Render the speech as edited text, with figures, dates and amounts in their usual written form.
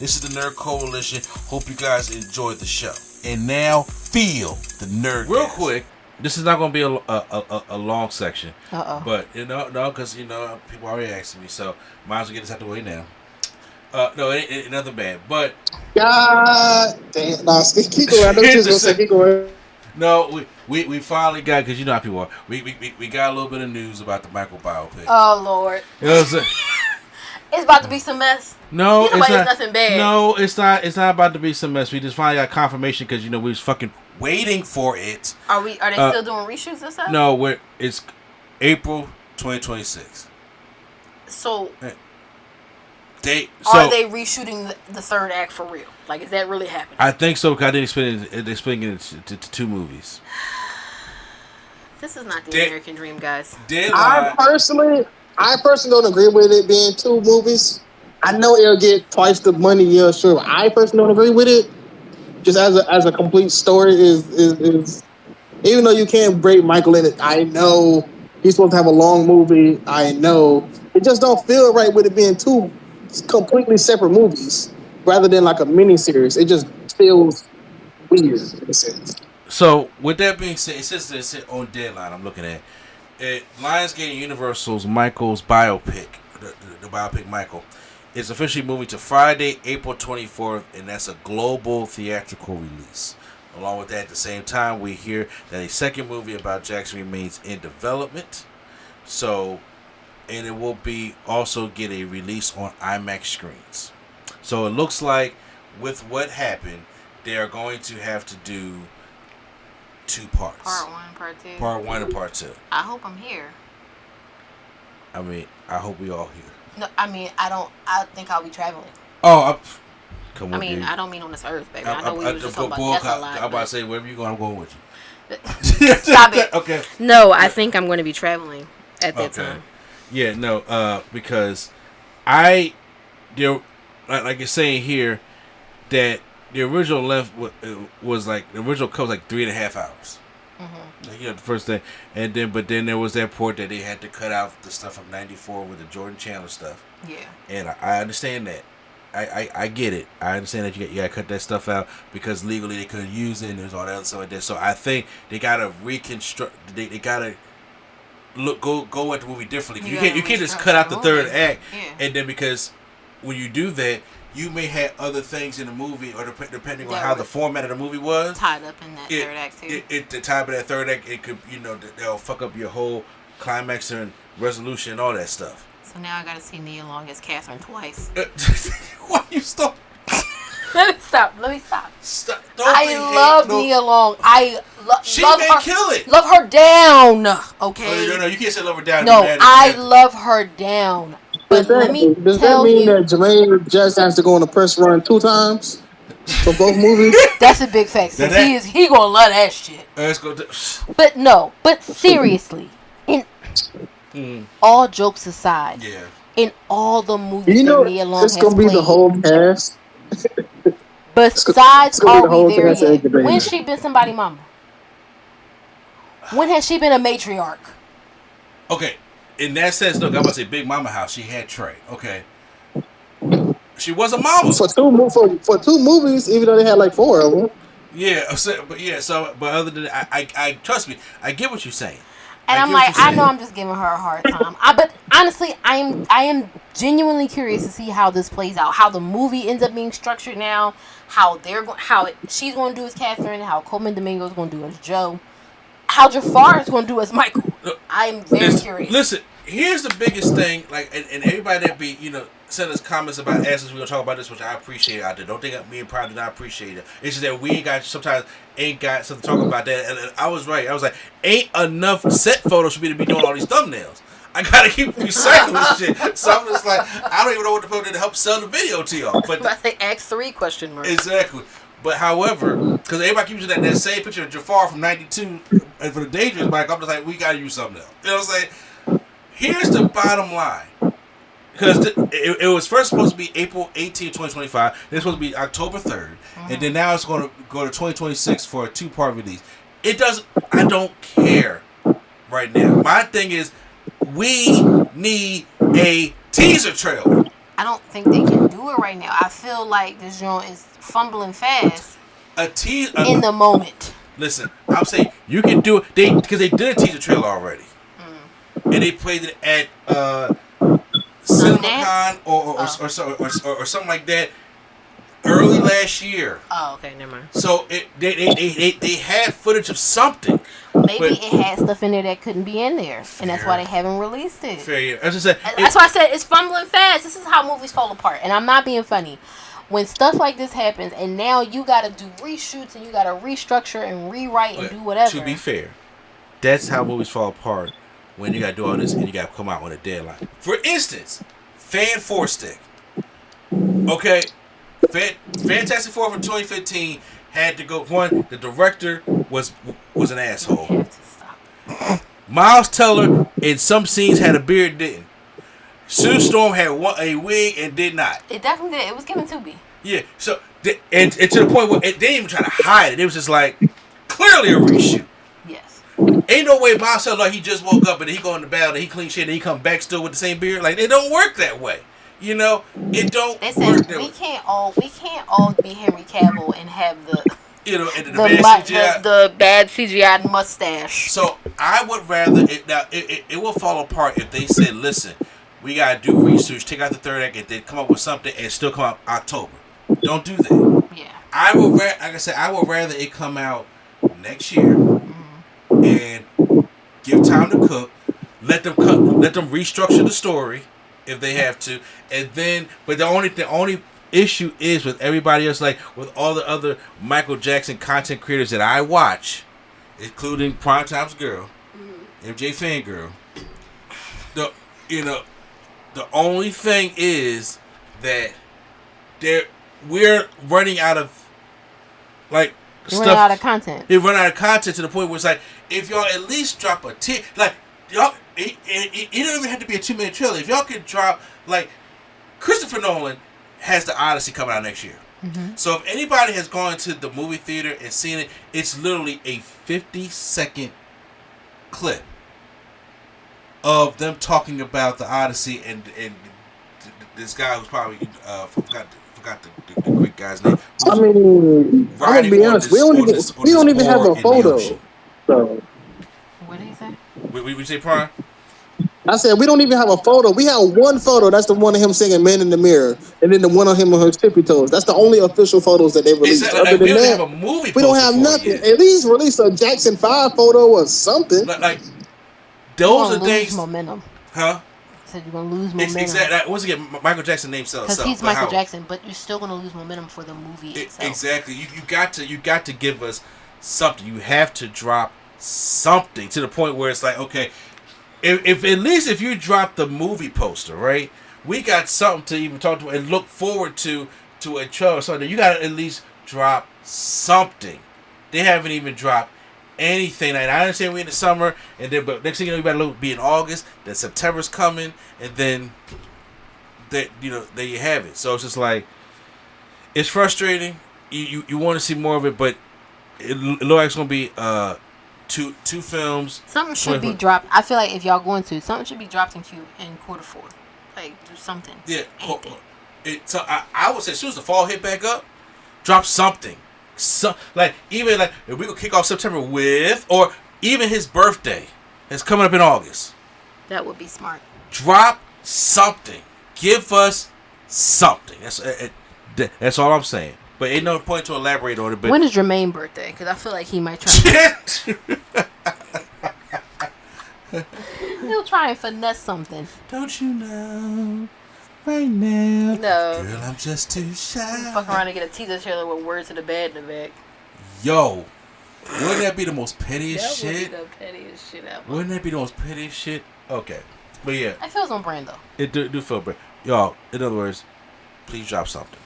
This is the Nerd Coalition. Hope you guys enjoyed the show. And now, feel the Nerd. Real quick, this is not going to be a long section. But, no, because, people already asking me. So, might as well get this out the way now. No, it ain't nothing bad. But, God damn. Nah, keep going. I know what you was going to say. Keep going. No, we finally got, because you know how people are. We got a little bit of news about the Michael biopic. Oh, Lord. You know what I'm saying? It's about to be some mess. No, it's not. Nothing bad. No, it's not. It's not about to be some mess. We just finally got confirmation because we was fucking waiting for it. Are they still doing reshoots and stuff? No, it's April 2026. So, are they reshooting the third act for real? Like, is that really happening? I think so. Because I didn't explain it to 2 movies. This is not the American dream, guys. I personally don't agree with it being 2 movies. I know it'll get twice the money, yeah, sure. But I personally don't agree with it. Just as a complete story is even though you can't break Michael in it, I know he's supposed to have a long movie. I know it just don't feel right with it being 2 completely separate movies rather than like a mini series. It just feels weird in a sense. So with that being said, it says it's on Deadline. I'm looking at it. Lionsgate Universal's Michael's biopic, the biopic Michael, is officially moving to Friday, April 24th, and that's a global theatrical release. Along with that, at the same time, we hear that a second movie about Jackson remains in development. So, and it will be also get a release on IMAX screens. So it looks like with what happened, they are going to have to do 2 parts. Part 1, Part 2. Part 1 and Part 2. I hope I'm here. I mean, I hope we all here. No, I mean, I think I'll be traveling. Oh, come on. I mean, dude. I don't mean on this earth, baby. I know we were just talking about death a lot. I'm about to say, wherever you go, I'm going with you. Stop it. Okay. No, I think I'm going to be traveling at that time. Yeah, no, because like you're saying here, that the original length was like, the original cut was like 3.5 hours. Mm-hmm. The first thing, but then there was that part that they had to cut out the stuff from '94 with the Jordan Chandler stuff. Yeah, and I understand that. I get it. I understand that you got to cut that stuff out because legally they couldn't use it, and there's all that other stuff like that. So I think they gotta reconstruct. They gotta go at the movie differently. You can't just cut out the third act, and then because when you do that, you may have other things in the movie, or depending on how the format of the movie was tied up in that third act too. The time of that third act, it could they'll fuck up your whole climax and resolution and all that stuff. So now I gotta see Nia Long as Catherine twice. Why you stop? Let me stop. Stop. I love Nia Long. She love may her. Kill it. Love her down. Okay. No, you can't say love her down. No, I love her down. But does that mean that Jermaine just has to go on a press run 2 times for both movies? That's a big fact. He gonna love that shit. But seriously, all jokes aside, in all the movies that Nia Long has played, it's gonna be the whole cast. Besides, are we there yet? When's she been somebody's mama? When has she been a matriarch? Okay. In that sense, look, I'm about to say Big Mama House. She had Trey. Okay, she was a mama for two movies, even though they had like 4 of them. Yeah, but other than that, I trust me, I get what you're saying. And I'm like, I know I'm just giving her a hard time. But honestly, I am genuinely curious to see how this plays out, how the movie ends up being structured now, how she's going to do as Catherine, how Coleman Domingo is going to do as Joe, how Jafar is going to do as Michael. I'm very curious. Listen, here's the biggest thing, and everybody that be, send us comments about asses. We're going to talk about this, which I appreciate out there. Don't think me and Prime do not appreciate it. It's just that we sometimes ain't got something to talk about that. And I was right. I was like, ain't enough set photos for me to be doing all these thumbnails. I got to keep recycling shit. So I'm just like, I don't even know what to put in to help sell the video to y'all. But I think Act 3 ? Exactly. But however, because everybody keeps using that same picture of Jafar from '92 and for the Dangerous bike, I'm just like, we got to use something else. You know what I'm saying? Here's the bottom line. Because it was first supposed to be April 18, 2025. Then it's supposed to be October 3rd. Mm-hmm. And then now it's going to go to 2026 for a 2-part release. I don't care right now. My thing is, we need a teaser trailer. I don't think they can do it right now. I feel like this joint is fumbling fast in the moment. Listen, I'm saying you can do it because they did a teaser trailer already, and they played it at CinemaCon or something like that early last year. Oh, okay, never mind. So they had footage of something. Maybe it had stuff in there that couldn't be in there, and that's why they haven't released it. Fair, yeah. That's why I said it's fumbling fast. This is how movies fall apart, and I'm not being funny. When stuff like this happens, and now you got to do reshoots, and you got to restructure and rewrite and do whatever. To be fair, that's how movies fall apart when you got to do all this and you got to come out on a deadline. For instance, Fan 4 Stick. Okay, Fantastic Four from 2015 had to go. One, the director was an asshole. You have to stop. Miles Teller in some scenes had a beard, didn't. Sue Storm had a wig and did not. It definitely did. It was given to me. Yeah, so and to the point where they didn't even try to hide it. It was just like clearly a reshoot. Yes. Ain't no way Miles Teller he just woke up and he go in the battle and he clean shit and he come back still with the same beard. Like it don't work that way. You know, it don't work that way. We can't all be Henry Cavill and have the the bad CGI mustache. So I would rather it will fall apart if they said, listen, we gotta do research, take out the third act, and then come up with something and still come out October. Don't do that. Yeah. I would rather it come out next year and give time to cook. Let them restructure the story if they have to, and then. But the only issue is with everybody else, like with all the other Michael Jackson content creators that I watch, including Primetime's Girl, MJ Fangirl. The only thing is that we're running out of stuff. Running out of content. They run out of content to the point where it's like, if y'all at least drop a y'all, it don't even have to be a 2-minute trailer. If y'all could drop Christopher Nolan has the Odyssey coming out next year. Mm-hmm. So if anybody has gone to the movie theater and seen it, it's literally a 50-second clip of them talking about the Odyssey and this guy who's probably forgot the Greek guy's name. I mean, I'm gonna be honest. We don't even have a photo. So. What did he say? What did you say, Prime? I said we don't even have a photo. We have one photo. That's the one of him singing "Man in the Mirror," and then the one of him on his tippy toes. That's the only official photos that they released. Other than that, have a movie. We don't have nothing. Yet. At least release a Jackson 5 photo or something. Those are things. Momentum. Huh? Said you're gonna lose momentum. Exactly. Once again, Michael Jackson name sells. Because he's Michael Jackson, but you're still gonna lose momentum for the movie itself. Exactly. You got to give us something. You have to drop something to the point where it's like, okay, if at least if you drop the movie poster, right, we got something to even talk to and look forward to a trailer or something. You got to at least drop something. They haven't even dropped anything. And I understand we're in the summer, and then but next thing you know, you better be in August. Then September's coming, and then there you have it. So it's just like it's frustrating. You want to see more of it, but it looks like it's gonna be two films. Something should be dropped. I feel like if y'all going to, something should be dropped in quarter 4. Like do something. Yeah. So I would say as soon as the fall hit back up, drop something. So even if we could kick off September with, or even his birthday is coming up in August. That would be smart. Drop something. Give us something. That's all I'm saying. But ain't no point to elaborate on it. But when is Jermaine's birthday? Because I feel like he might try. He'll try and finesse something. Don't you know? Right now. No. Girl, I'm just too shy. Fuck around and get a teaser trailer with Words to the Bed in the back. Yo. Wouldn't that be the most pettiest shit? That would be the pettiest shit ever. Wouldn't that be the most pettiest shit? Okay. But yeah. I feel it's on brand though. It do feel brand. Y'all, in other words, please drop something.